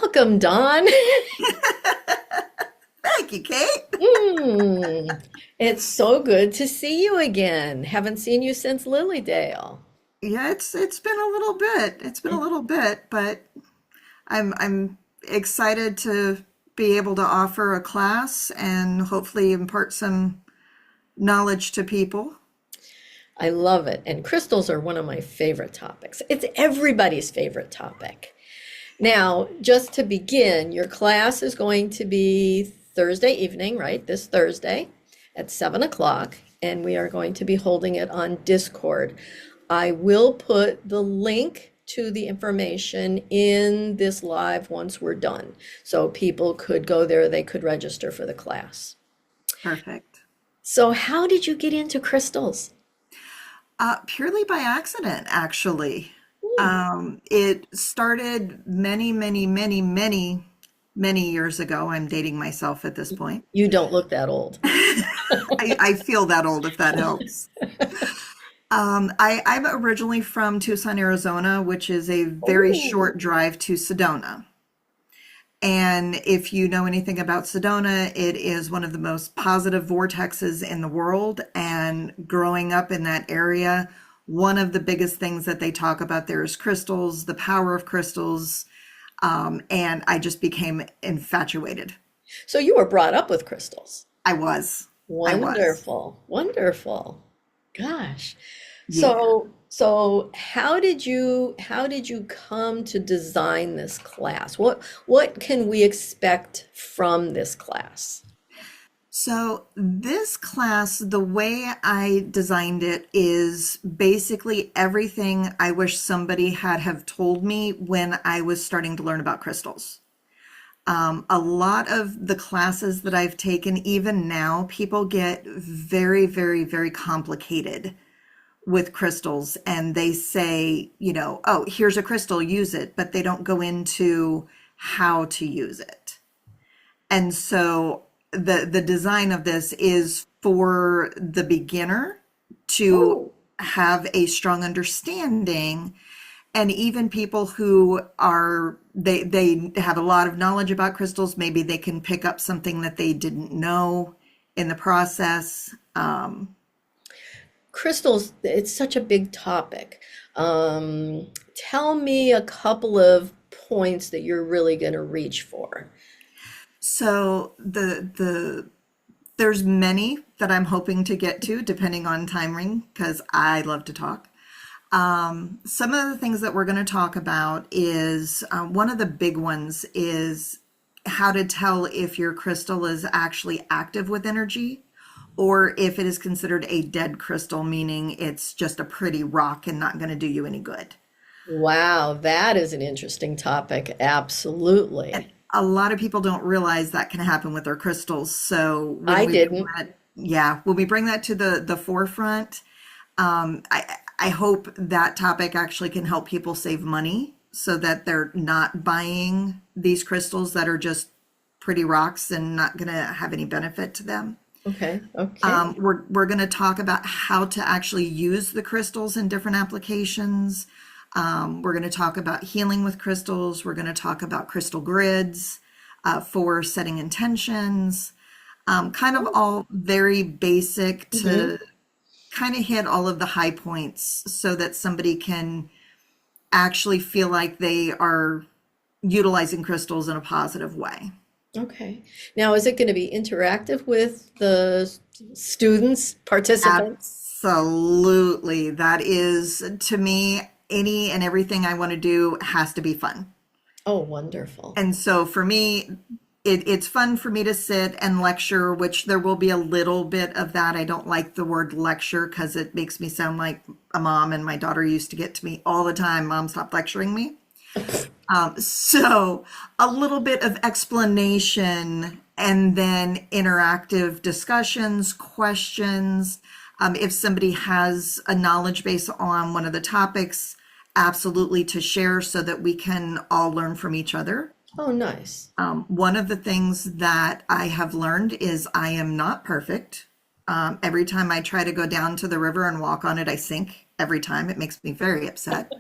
Welcome, Dawn. Thank you, Kate. It's so good to see you again. Haven't seen you since Lilydale. Yeah, it's been a little bit. It's been a little bit, but I'm excited to be able to offer a class and hopefully impart some knowledge to people. I love it. And crystals are one of my favorite topics. It's everybody's favorite topic. Now, just to begin, your class is going to be Thursday evening, right? This Thursday at 7 o'clock, and we are going to be holding it on Discord. I will put the link to the information in this live once we're done. So people could go there, they could register for the class. Perfect. So, how did you get into crystals? Purely by accident, actually. It started many years ago. I'm dating myself at this point. You don't look that old. I feel that old, if that helps. I'm originally from Tucson, Arizona, which is a very Oh, short drive to Sedona. And if you know anything about Sedona, it is one of the most positive vortexes in the world. And growing up in that area, one of the biggest things that they talk about there is crystals, the power of crystals. And I just became infatuated. so you were brought up with crystals. I was. I was. Wonderful, wonderful. Gosh. Yeah. So how did you come to design this class? What can we expect from this class? So this class, the way I designed it is basically everything I wish somebody had have told me when I was starting to learn about crystals. A lot of the classes that I've taken, even now, people get very complicated with crystals and they say, oh, here's a crystal, use it, but they don't go into how to use it. And so the design of this is for the beginner to Oh, have a strong understanding, and even people who are they have a lot of knowledge about crystals, maybe they can pick up something that they didn't know in the process. crystals, it's such a big topic. Tell me a couple of points that you're really going to reach for. So there's many that I'm hoping to get to depending on timing because I love to talk. Some of the things that we're going to talk about is one of the big ones is how to tell if your crystal is actually active with energy or if it is considered a dead crystal, meaning it's just a pretty rock and not going to do you any good. Wow, that is an interesting topic. Absolutely. A lot of people don't realize that can happen with their crystals. So when I we bring didn't. that, yeah, when we bring that to the forefront, I hope that topic actually can help people save money so that they're not buying these crystals that are just pretty rocks and not going to have any benefit to them. Okay, okay. We're going to talk about how to actually use the crystals in different applications. We're going to talk about healing with crystals. We're going to talk about crystal grids for setting intentions. Kind of all very basic Hmm. to kind of hit all of the high points so that somebody can actually feel like they are utilizing crystals in a positive way. Okay. Now, is it going to be interactive with the students, participants? Absolutely. That is, to me, any and everything I want to do has to be fun. Oh, wonderful. And so for me, it's fun for me to sit and lecture, which there will be a little bit of that. I don't like the word lecture because it makes me sound like a mom, and my daughter used to get to me all the time, Mom, stop lecturing me. So a little bit of explanation and then interactive discussions, questions. If somebody has a knowledge base on one of the topics, absolutely to share so that we can all learn from each other. Oh, nice. One of the things that I have learned is I am not perfect. Every time I try to go down to the river and walk on it, I sink every time. It makes me very upset.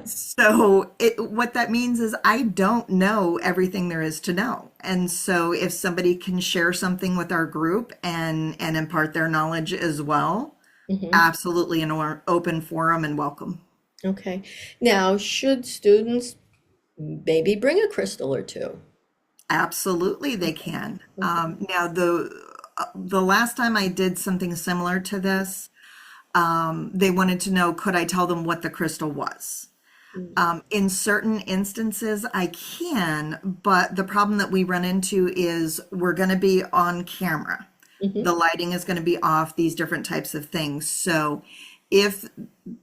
So what that means is I don't know everything there is to know. And so if somebody can share something with our group and impart their knowledge as well, Hmm. absolutely an open forum and welcome. Okay. Now, should students maybe bring a crystal or two? Absolutely, they can. Okay. Now, the last time I did something similar to this, they wanted to know, could I tell them what the crystal was? In certain instances, I can, but the problem that we run into is we're going to be on camera. Mm-hmm. The lighting is going to be off, these different types of things. So if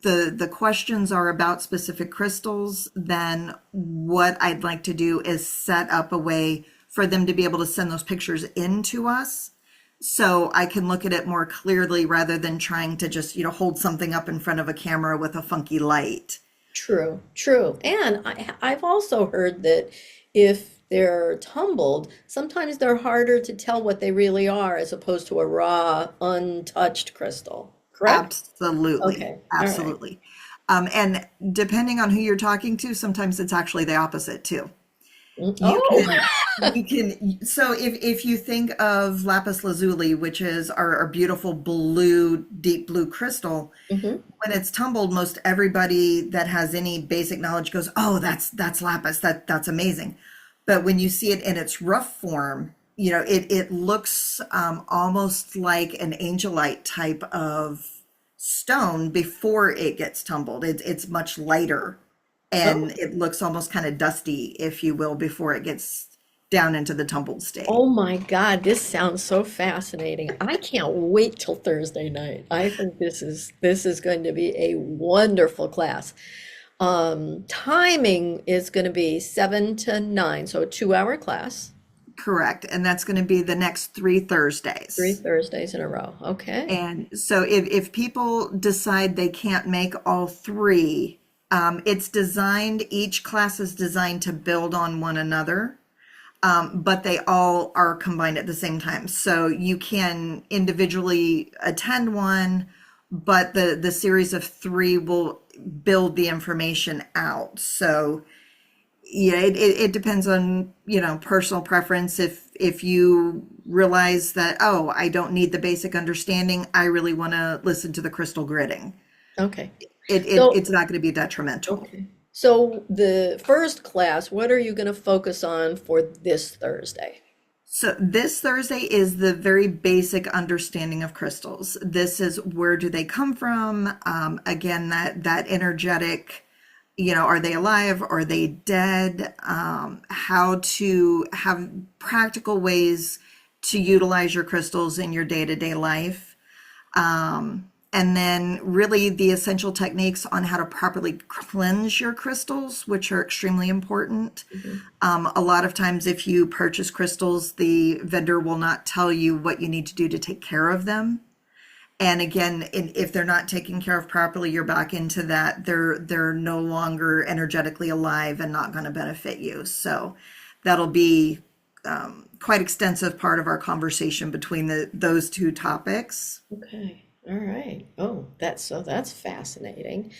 the questions are about specific crystals, then what I'd like to do is set up a way for them to be able to send those pictures in to us so I can look at it more clearly rather than trying to just, hold something up in front of a camera with a funky light. True, true. And I've also heard that if they're tumbled, sometimes they're harder to tell what they really are as opposed to a raw, untouched crystal. Correct? Absolutely. Okay. All right. Absolutely. And depending on who you're talking to, sometimes it's actually the opposite too. You Oh, so if you think of lapis lazuli, which is our beautiful blue, deep blue crystal, hmm. when it's tumbled, most everybody that has any basic knowledge goes, "Oh, that's lapis. That's amazing." But when you see it in its rough form, it looks almost like an angelite type of stone before it gets tumbled. It's much lighter and Oh, it looks almost kind of dusty, if you will, before it gets down into the tumbled state. oh my God, this sounds so fascinating. I can't wait till Thursday night. I think this is going to be a wonderful class. Timing is going to be 7 to 9, so a 2 hour class, Correct. And that's going to be the next three three Thursdays. Thursdays in a row. Okay. And so if people decide they can't make all three, each class is designed to build on one another, but they all are combined at the same time. So you can individually attend one, but the series of three will build the information out. So yeah, it depends on, personal preference. If you realize that, oh, I don't need the basic understanding, I really want to listen to the crystal gridding. Okay. It's So, not going to be detrimental. okay. So the first class, what are you going to focus on for this Thursday? So this Thursday is the very basic understanding of crystals. This is where do they come from? Again, that energetic, are they alive? Are they dead? How to have practical ways to utilize your crystals in your day-to-day life. And then really the essential techniques on how to properly cleanse your crystals, which are extremely important. Mhm. A lot of times if you purchase crystals, the vendor will not tell you what you need to do to take care of them. And again, if they're not taken care of properly, you're back into that. They're no longer energetically alive and not going to benefit you. So that'll be quite extensive part of our conversation between those two topics. Okay. All right. Oh, that's fascinating.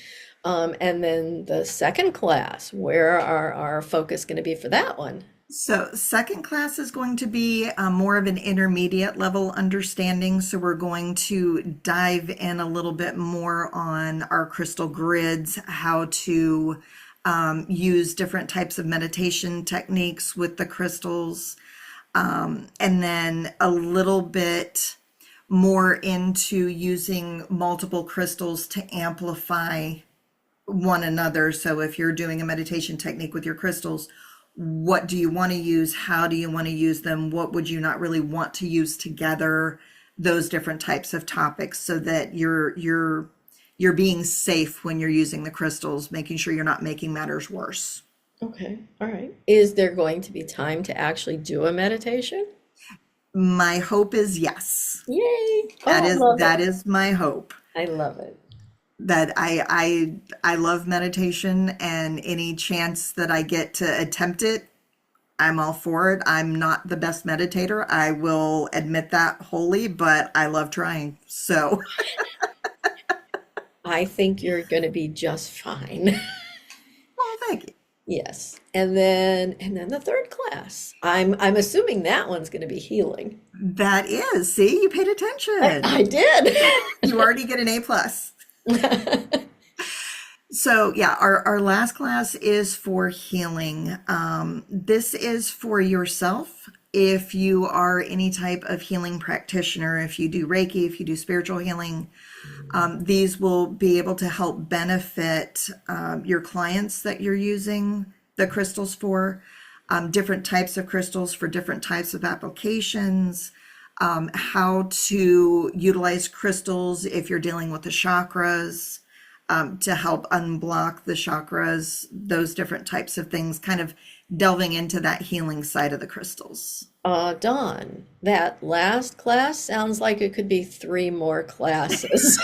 And then the second class, where are our focus going to be for that one? So, second class is going to be more of an intermediate level understanding. So, we're going to dive in a little bit more on our crystal grids, how to use different types of meditation techniques with the crystals, and then a little bit more into using multiple crystals to amplify one another. So if you're doing a meditation technique with your crystals, what do you want to use? How do you want to use them? What would you not really want to use together? Those different types of topics so that you're being safe when you're using the crystals, making sure you're not making matters worse. Okay. All right. Is there going to be time to actually do a meditation? My hope is yes. Yay. That Oh, I is love that it. is my hope. I love it. That I love meditation and any chance that I get to attempt it, I'm all for it. I'm not the best meditator. I will admit that wholly, but I love trying. So, I think you're going to be just fine. well, thank you. Yes. And then the third class. I'm assuming that one's going to be healing. That is, see, you paid attention. I did. You already get an A plus. So yeah, our last class is for healing. This is for yourself. If you are any type of healing practitioner, if you do Reiki, if you do spiritual healing, these will be able to help benefit your clients that you're using the crystals for, different types of crystals for different types of applications, how to utilize crystals if you're dealing with the chakras, to help unblock the chakras, those different types of things, kind of delving into that healing side of the crystals. Dawn, that last class sounds like it could be three more classes.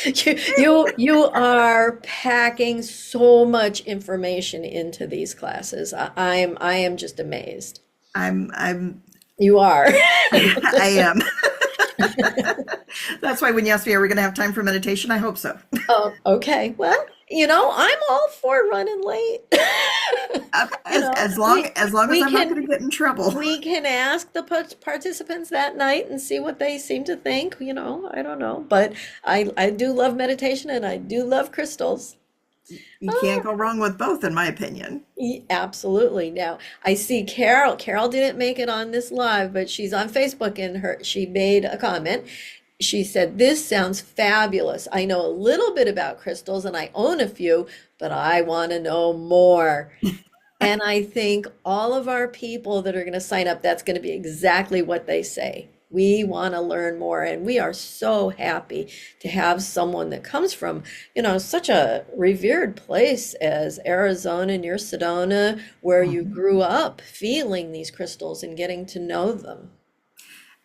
You are packing so much information into these classes. I am just amazed. I'm You are. I am. That's why when you asked me, are we going to have time for meditation? I hope so. Oh, okay. Well, I'm all for running late. You As, know, as long we as long as we I'm not can going to get in trouble. we can ask the participants that night and see what they seem to think. I don't know, but I do love meditation and I do love crystals. You can't Oh, go wrong with both, in my opinion. absolutely. Now, I see Carol. Carol didn't make it on this live, but she's on Facebook and she made a comment. She said, "This sounds fabulous. I know a little bit about crystals and I own a few, but I want to know more." And I think all of our people that are going to sign up, that's going to be exactly what they say. We want to learn more, and we are so happy to have someone that comes from, such a revered place as Arizona near Sedona, where you Mhm. grew up feeling these crystals and getting to know them.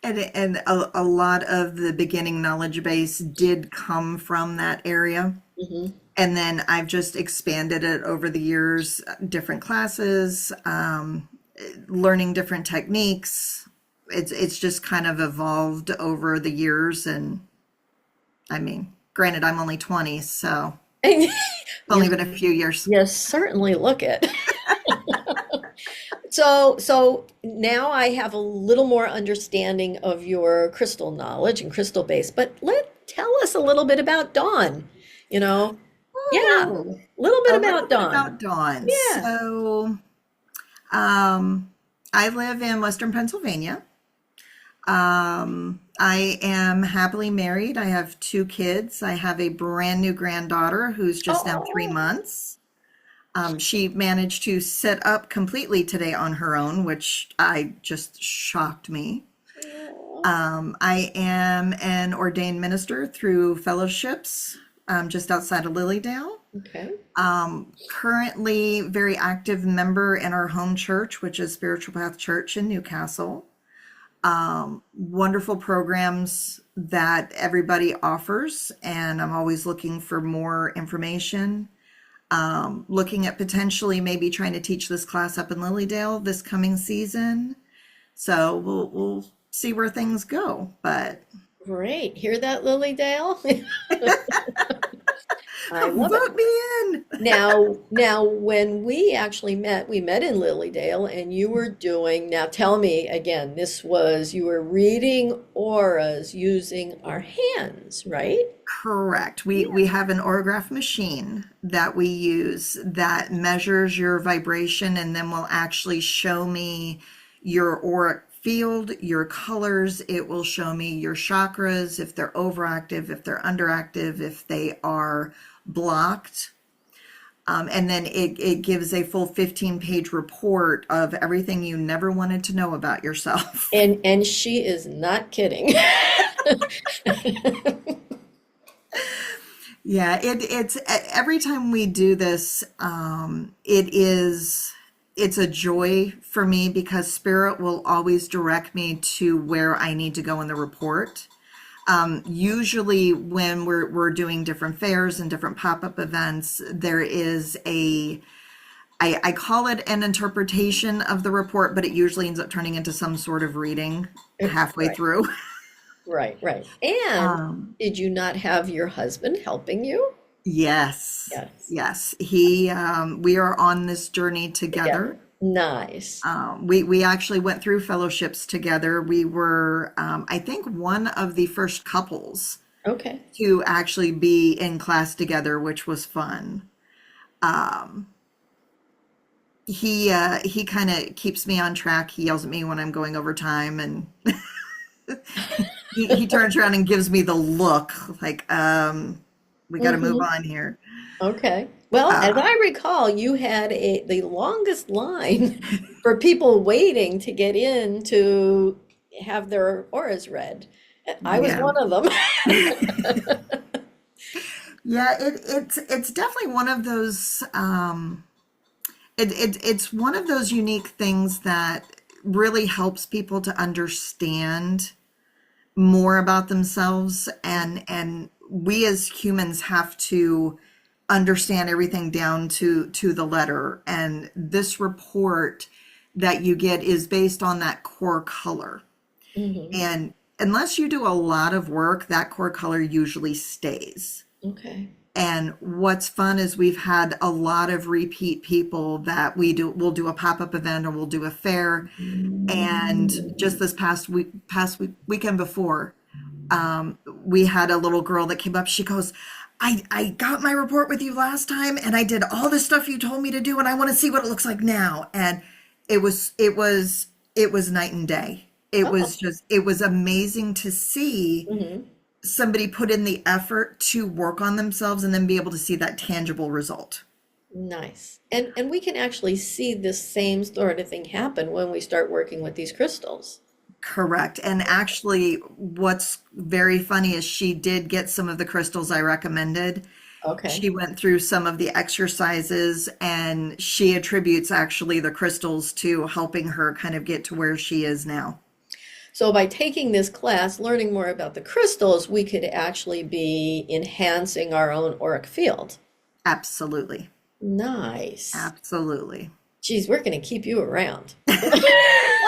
And a lot of the beginning knowledge base did come from that area. Hmm. And then I've just expanded it over the years, different classes, learning different techniques. It's just kind of evolved over the years. And I mean, granted, I'm only 20, so it's You, only been a few years. you certainly look it. So now I have a little more understanding of your crystal knowledge and crystal base, but tell us a little bit about Dawn. You know, yeah, a Oh, little bit a little about bit Dawn. about Dawn. Yeah. So, um, I live in Western Pennsylvania. I am happily married. I have two kids. I have a brand new granddaughter who's just now three Oh, months. She managed to sit up completely today on her own, which I just shocked me. oh, I am an ordained minister through fellowships just outside of Lilydale. okay. Currently, very active member in our home church, which is Spiritual Path Church in Newcastle. Wonderful programs that everybody offers, and I'm always looking for more information. Looking at potentially maybe trying to teach this class up in Lilydale this coming season. So we'll see where things go. But Great. Hear that, Lily Dale? I love it. vote me in. Now, when we actually met, we met in Lilydale, and you were doing, now tell me again, you were reading auras using our hands, right? Correct. We Yeah. have an orograph machine that we use that measures your vibration and then will actually show me your auric field, your colors. It will show me your chakras, if they're overactive, if they're underactive, if they are blocked. And then it gives a full 15-page report of everything you never wanted to know about yourself. And she is not kidding. Yeah, it's every time we do this, it's a joy for me because Spirit will always direct me to where I need to go in the report. Usually, when we're doing different fairs and different pop-up events, there is I call it an interpretation of the report, but it usually ends up turning into some sort of reading halfway Right, through. right, right. And Um, did you not have your husband helping you? yes, Yes. yes. We are on this journey together. Together. Nice. We actually went through fellowships together. We were, I think, one of the first couples Okay. to actually be in class together, which was fun. Um, he kind of keeps me on track. He yells at me when I'm going over time, and he turns around and gives me the look like, we got to move Hmm. on here. Okay. Well, as Uh, I recall, you had the longest line for people waiting to get in to have their auras read. I was yeah, one of them. yeah. It's definitely one of those. It's one of those unique things that really helps people to understand more about themselves, and we as humans have to understand everything down to the letter, and this report that you get is based on that core color, Hmm. and unless you do a lot of work, that core color usually stays. Okay. And what's fun is we've had a lot of repeat people that we'll do a pop-up event or we'll do a fair. And just this weekend before, we had a little girl that came up. She goes, I got my report with you last time and I did all the stuff you told me to do and I want to see what it looks like now. And it was night and day. Oh. It was amazing to see Hmm. somebody put in the effort to work on themselves and then be able to see that tangible result. Nice. And we can actually see this same sort of thing happen when we start working with these crystals. Correct. And actually, what's very funny is she did get some of the crystals I recommended. Okay. She went through some of the exercises and she attributes actually the crystals to helping her kind of get to where she is now. So by taking this class, learning more about the crystals, we could actually be enhancing our own auric field. Absolutely. Nice. Absolutely. Geez, we're going to keep you around.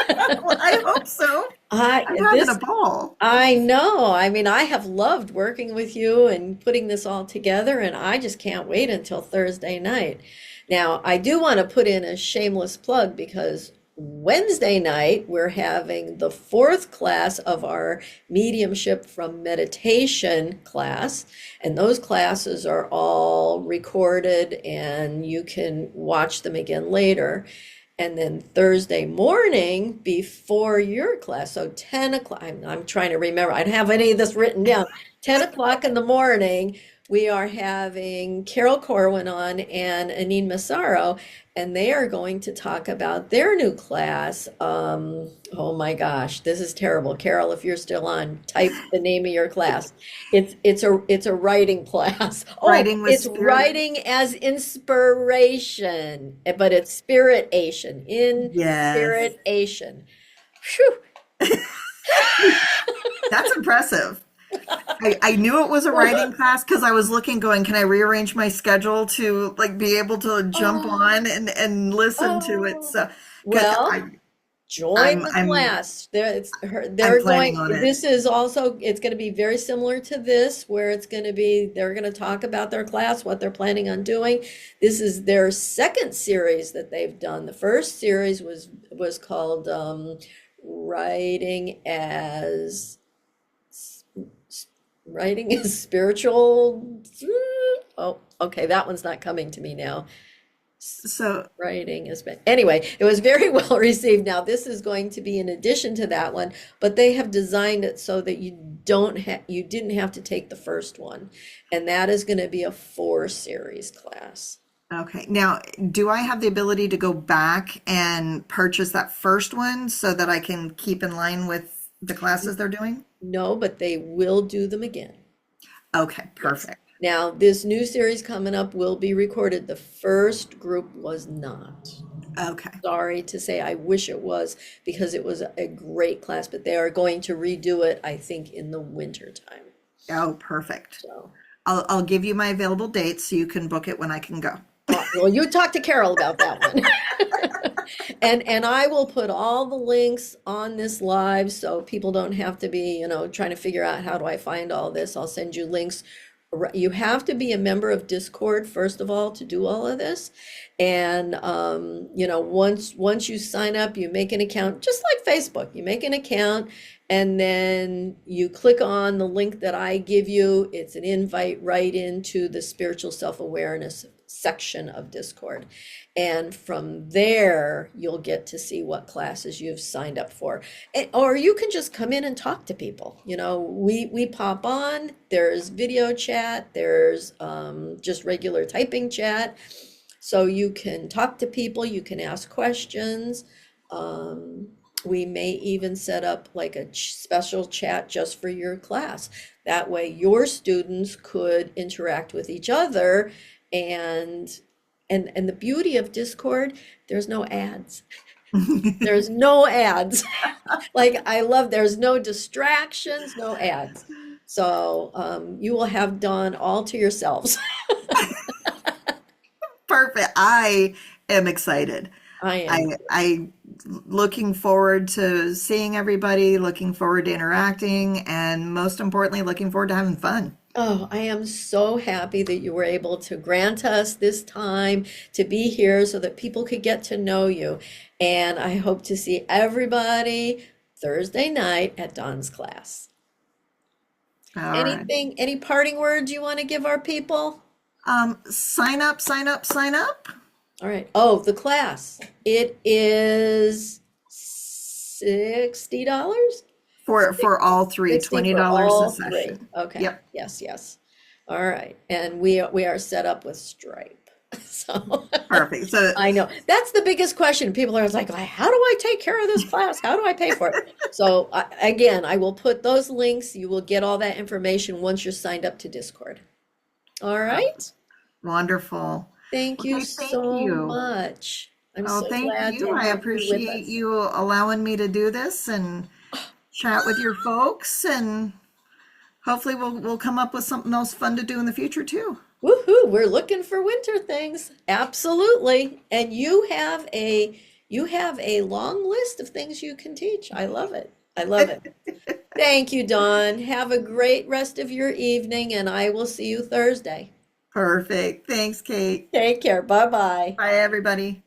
Well, I hope so. I I'm having a this ball. I know. I mean, I have loved working with you and putting this all together, and I just can't wait until Thursday night. Now, I do want to put in a shameless plug because Wednesday night we're having the fourth class of our mediumship from meditation class, and those classes are all recorded and you can watch them again later. And then Thursday morning before your class, so 10 o'clock, I'm trying to remember, I don't have any of this written down. 10 o'clock in the morning, we are having Carol Corwin on and Anine Massaro, and they are going to talk about their new class. Oh my gosh, this is terrible. Carol, if you're still on, type the name of your class. It's a writing class. Oh, Writing with it's spirit. writing as inspiration, but it's spiritation, Yes. inspiration. Phew. That's impressive. I knew it was a writing class because I was looking, going, can I rearrange my schedule to like be able to jump Oh, on and listen to it? oh. So, because Well, join the class. I'm They're planning going, on it. this is also, it's going to be very similar to this, where it's going to be, they're going to talk about their class, what they're planning on doing. This is their second series that they've done. The first series was called Writing as Writing is Spiritual. Oh, okay, that one's not coming to me now. So, Writing has been, anyway, it was very well received. Now, this is going to be in addition to that one, but they have designed it so that you didn't have to take the first one. And that is going to be a 4 series class. okay. Now, do I have the ability to go back and purchase that first one so that I can keep in line with the classes they're doing? No, but they will do them again. Okay, Yes. perfect. Now, this new series coming up will be recorded. The first group was not. Okay. Sorry to say, I wish it was because it was a great class, but they are going to redo it, I think, in the winter time. Oh, perfect. So, I'll give you my available dates so you can book it when I can go. Well, you talk to Carol about that one. And I will put all the links on this live so people don't have to be, trying to figure out how do I find all this. I'll send you links. You have to be a member of Discord, first of all, to do all of this. And once you sign up, you make an account, just like Facebook. You make an account and then you click on the link that I give you. It's an invite right into the spiritual self-awareness section of Discord. And from there, you'll get to see what classes you've signed up for. Or you can just come in and talk to people. We pop on, there's video chat, there's just regular typing chat. So you can talk to people, you can ask questions. We may even set up like a special chat just for your class. That way your students could interact with each other. And the beauty of Discord, there's no ads. There's no ads. Like I love, there's no distractions, no ads. So you will have Dawn all to yourselves. Perfect. I am excited. I am. I looking forward to seeing everybody, looking forward to interacting, and most importantly, looking forward to having fun. Oh, I am so happy that you were able to grant us this time to be here so that people could get to know you. And I hope to see everybody Thursday night at Dawn's class. All right. Any parting words you want to give our people? Sign up, sign up, sign up. All right. Oh, the class. It is $60? For all three, 60 for $20 all a three. session. Okay. Yep. Yes. All right. And we are set up with Stripe. So Perfect. So I know that's the biggest question. People are like, how do I take care of this class? How do I pay for it? So again, I will put those links. You will get all that information once you're signed up to Discord. All right. wonderful. Thank you Okay, thank so you. much. I'm Oh, so thank glad you. to I have you with appreciate us. you allowing me to do this and chat with your folks, and hopefully we'll come up with something else fun to do in the future too. Woohoo, we're looking for winter things. Absolutely. And you have a long list of things you can teach. I love it. I love it. Thank you, Dawn. Have a great rest of your evening, and I will see you Thursday. Perfect. Thanks, Kate. Take care. Bye-bye. Bye, everybody.